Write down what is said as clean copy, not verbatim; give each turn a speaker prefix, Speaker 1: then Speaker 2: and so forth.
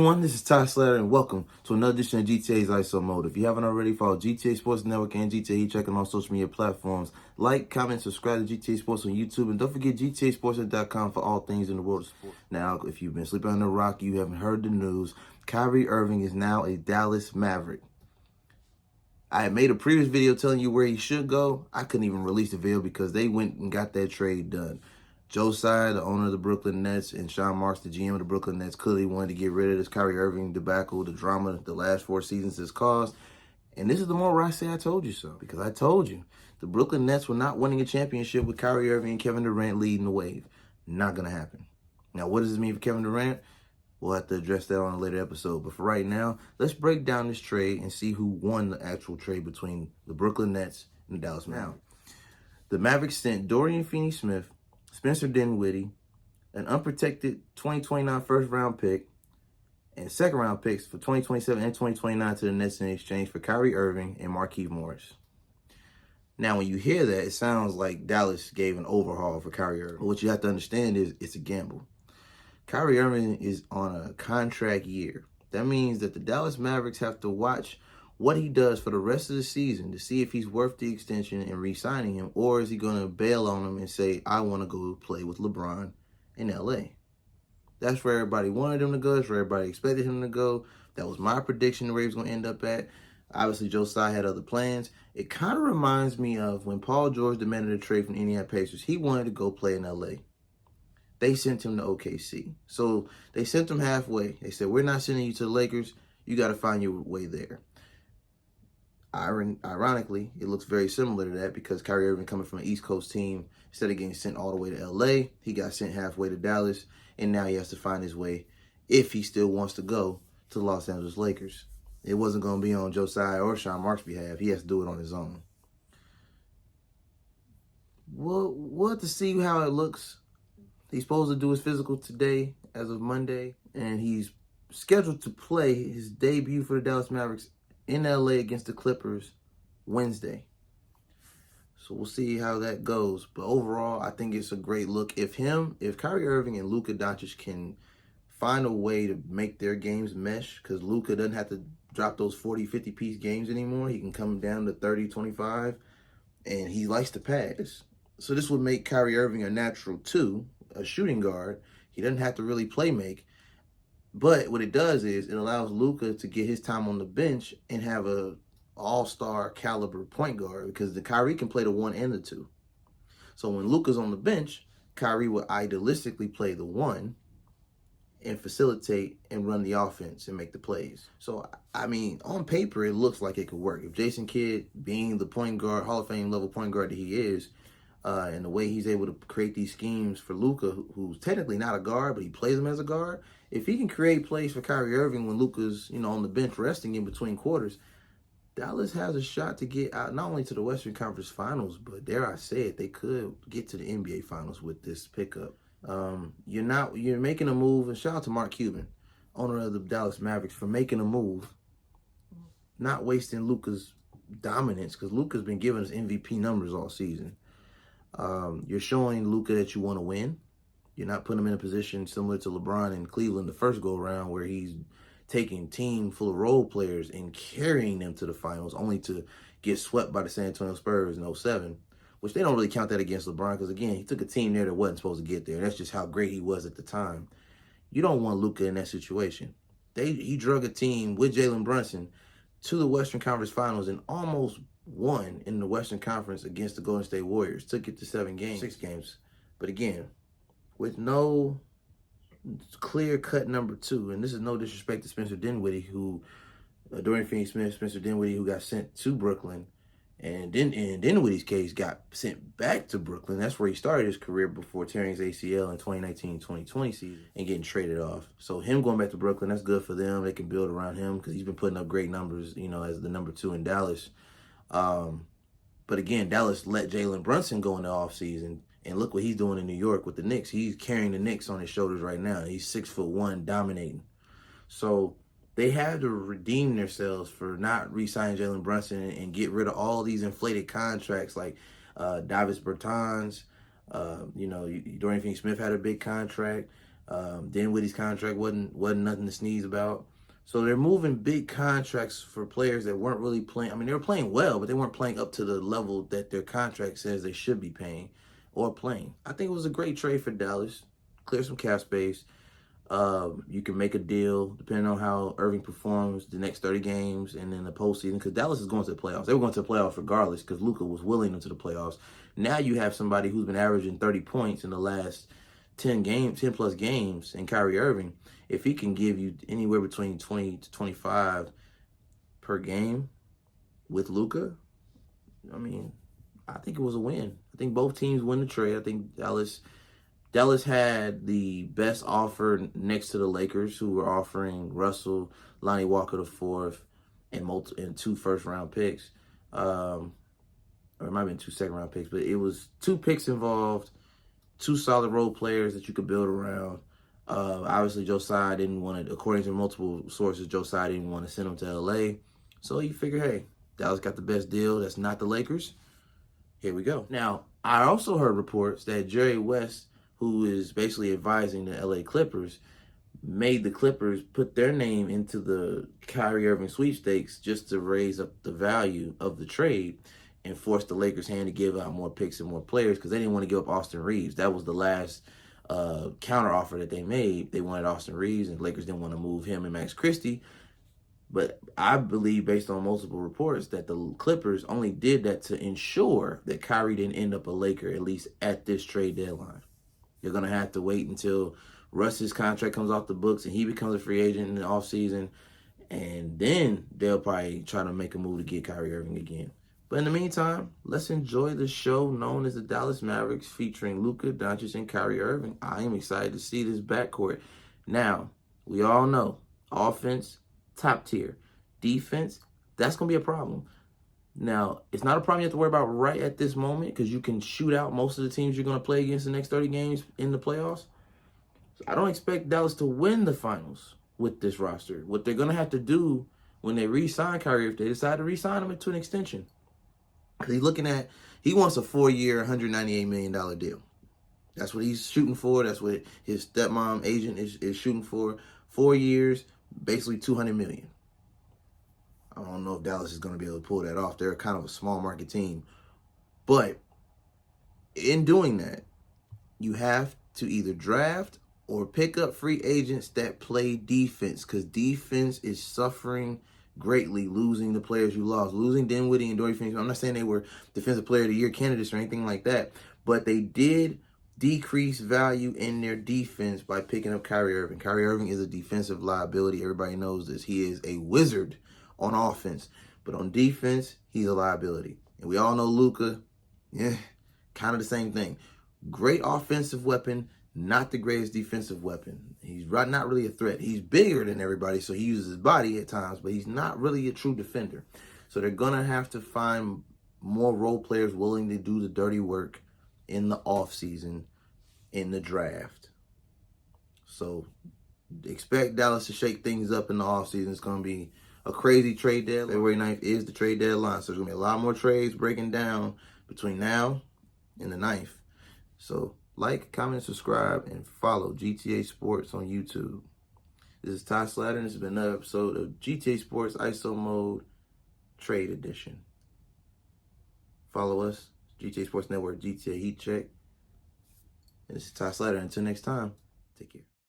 Speaker 1: everyone, this is Slatter, and welcome to another edition of GTA's ISO Mode. If you haven't already, follow GTA Sports Network and GTA Heat on all social media platforms. Like, comment, subscribe to GTA Sports on YouTube, and don't forget GTASports.com for all things in the world of sports. Now, if you've been sleeping on the rock, you haven't heard the news, Kyrie Irving is now a Dallas Maverick. I had made a previous video telling you where he should go. I couldn't even release the video because they went and got that trade done. Joe Tsai, the owner of the Brooklyn Nets, and Sean Marks, the GM of the Brooklyn Nets, clearly wanted to get rid of this Kyrie Irving debacle, the drama the last 4 seasons has caused. And this is the moment where I say I told you so, because I told you the Brooklyn Nets were not winning a championship with Kyrie Irving and Kevin Durant leading the wave. Not going to happen. Now, what does this mean for Kevin Durant? We'll have to address that on a later episode. But for right now, let's break down this trade and see who won the actual trade between the Brooklyn Nets and the Dallas Mavericks. The Mavericks sent Dorian Finney-Smith, Spencer Dinwiddie, an unprotected 2029 first-round pick, and second-round picks for 2027 and 2029 to the Nets in exchange for Kyrie Irving and Markieff Morris. Now, when you hear that, it sounds like Dallas gave an overhaul for Kyrie Irving. But what you have to understand is it's a gamble. Kyrie Irving is on a contract year. That means that the Dallas Mavericks have to watch what he does for the rest of the season to see if he's worth the extension and re-signing him, or is he going to bail on him and say, I want to go play with LeBron in LA. That's where everybody wanted him to go. That's where everybody expected him to go. That was my prediction where he was going to end up at. Obviously, Joe Tsai had other plans. It kind of reminds me of when Paul George demanded a trade from the Indiana Pacers. He wanted to go play in LA. They sent him to OKC. So they sent him halfway. They said, we're not sending you to the Lakers. You got to find your way there. Ironically, it looks very similar to that because Kyrie Irving coming from an East Coast team, instead of getting sent all the way to LA, he got sent halfway to Dallas, and now he has to find his way, if he still wants to go, to the Los Angeles Lakers. It wasn't going to be on Joe Tsai or Sean Marks' behalf. He has to do it on his own. We'll have to see how it looks. He's supposed to do his physical today as of Monday, and he's scheduled to play his debut for the Dallas Mavericks in LA against the Clippers Wednesday. So we'll see how that goes. But overall, I think it's a great look. If Kyrie Irving and Luka Doncic can find a way to make their games mesh, because Luka doesn't have to drop those 40, 50-piece games anymore. He can come down to 30, 25, and he likes to pass. So this would make Kyrie Irving a natural 2, a shooting guard. He doesn't have to really play make. But what it does is it allows Luka to get his time on the bench and have a all-star caliber point guard, because the Kyrie can play the 1 and the 2. So when Luka's on the bench, Kyrie would idealistically play the 1 and facilitate and run the offense and make the plays. So, I mean, on paper, it looks like it could work. If Jason Kidd, being the point guard, Hall of Fame level point guard that he is, and the way he's able to create these schemes for Luka, who's technically not a guard, but he plays him as a guard. If he can create plays for Kyrie Irving when Luka's, on the bench resting in between quarters, Dallas has a shot to get out not only to the Western Conference Finals, but dare I say it, they could get to the NBA Finals with this pickup. You're making a move, and shout out to Mark Cuban, owner of the Dallas Mavericks, for making a move, not wasting Luka's dominance, because Luka's been giving us MVP numbers all season. You're showing Luka that you want to win. You're not putting him in a position similar to LeBron in Cleveland the first go-around, where he's taking a team full of role players and carrying them to the finals, only to get swept by the San Antonio Spurs in 07, which they don't really count that against LeBron because, again, he took a team there that wasn't supposed to get there. That's just how great he was at the time. You don't want Luka in that situation. He drug a team with Jalen Brunson to the Western Conference Finals and almost won in the Western Conference against the Golden State Warriors. Took it to 6 games. But again, with no clear-cut number 2, and this is no disrespect to Spencer Dinwiddie, who, Dorian Finney-Smith, Spencer Dinwiddie, who got sent to Brooklyn, and then in Dinwiddie's case, got sent back to Brooklyn. That's where he started his career before tearing his ACL in 2019-2020 season and getting traded off. So him going back to Brooklyn, that's good for them. They can build around him because he's been putting up great numbers, as the number 2 in Dallas. But again, Dallas let Jalen Brunson go in the offseason, and look what he's doing in New York with the Knicks. He's carrying the Knicks on his shoulders right now. He's 6'1", dominating. So they had to redeem themselves for not re-signing Jalen Brunson and get rid of all these inflated contracts like Davis Bertans. Dorian Finney-Smith had a big contract. Dinwiddie's contract wasn't nothing to sneeze about. So they're moving big contracts for players that weren't really playing. I mean, they were playing well, but they weren't playing up to the level that their contract says they should be paying or playing. I think it was a great trade for Dallas. Clear some cap space. You can make a deal depending on how Irving performs the next 30 games and then the postseason, because Dallas is going to the playoffs. They were going to the playoffs regardless because Luka was willing them to the playoffs. Now you have somebody who's been averaging 30 points in the last 10 plus games, and Kyrie Irving. If he can give you anywhere between 20 to 25 per game with Luka, I mean, I think it was a win. I think both teams win the trade. I think Dallas had the best offer next to the Lakers, who were offering Russell, Lonnie Walker the fourth, and 2 first-round picks. Or it might have been 2 second-round picks, but it was 2 picks involved, 2 solid role players that you could build around. Obviously, Josiah didn't want to, according to multiple sources, Josiah didn't want to send him to L.A. So you figure, hey, Dallas got the best deal. That's not the Lakers. Here we go. Now, I also heard reports that Jerry West, who is basically advising the LA Clippers, made the Clippers put their name into the Kyrie Irving sweepstakes just to raise up the value of the trade and force the Lakers' hand to give out more picks and more players, because they didn't want to give up Austin Reeves. That was the last counter offer that they made. They wanted Austin Reeves, and the Lakers didn't want to move him and Max Christie. But I believe, based on multiple reports, that the Clippers only did that to ensure that Kyrie didn't end up a Laker, at least at this trade deadline. You're going to have to wait until Russ's contract comes off the books and he becomes a free agent in the offseason, and then they'll probably try to make a move to get Kyrie Irving again. But in the meantime, let's enjoy the show known as the Dallas Mavericks, featuring Luka, Doncic, and Kyrie Irving. I am excited to see this backcourt. Now, we all know offense, top tier. Defense, that's going to be a problem. Now, it's not a problem you have to worry about right at this moment, because you can shoot out most of the teams you're going to play against the next 30 games in the playoffs. So I don't expect Dallas to win the finals with this roster. What they're going to have to do when they re-sign Kyrie, if they decide to re-sign him to an extension, he wants a 4-year, $198 million deal. That's what he's shooting for. That's what his stepmom agent is shooting for. 4 years, basically $200 million. I don't know if Dallas is going to be able to pull that off. They're kind of a small market team. But in doing that, you have to either draft or pick up free agents that play defense, because defense is suffering greatly, losing the players you lost. Losing Dinwiddie and Dorian Finney-Smith. I'm not saying they were Defensive Player of the Year candidates or anything like that, but they did decrease value in their defense by picking up Kyrie Irving. Kyrie Irving is a defensive liability. Everybody knows this. He is a wizard on offense, but on defense, he's a liability. And we all know Luka, kind of the same thing. Great offensive weapon, not the greatest defensive weapon. He's not really a threat. He's bigger than everybody, so he uses his body at times, but he's not really a true defender. So they're going to have to find more role players willing to do the dirty work in the offseason, in the draft. So expect Dallas to shake things up in the offseason. It's going to be a crazy trade deadline. February 9th is the trade deadline, so there's going to be a lot more trades breaking down between now and the 9th. So like, comment, subscribe, and follow GTA Sports on YouTube. This is Ty Slatter, and this has been another episode of GTA Sports ISO Mode Trade Edition. Follow us, GTA Sports Network, GTA Heat Check. And this is Ty Slatter. Until next time, take care.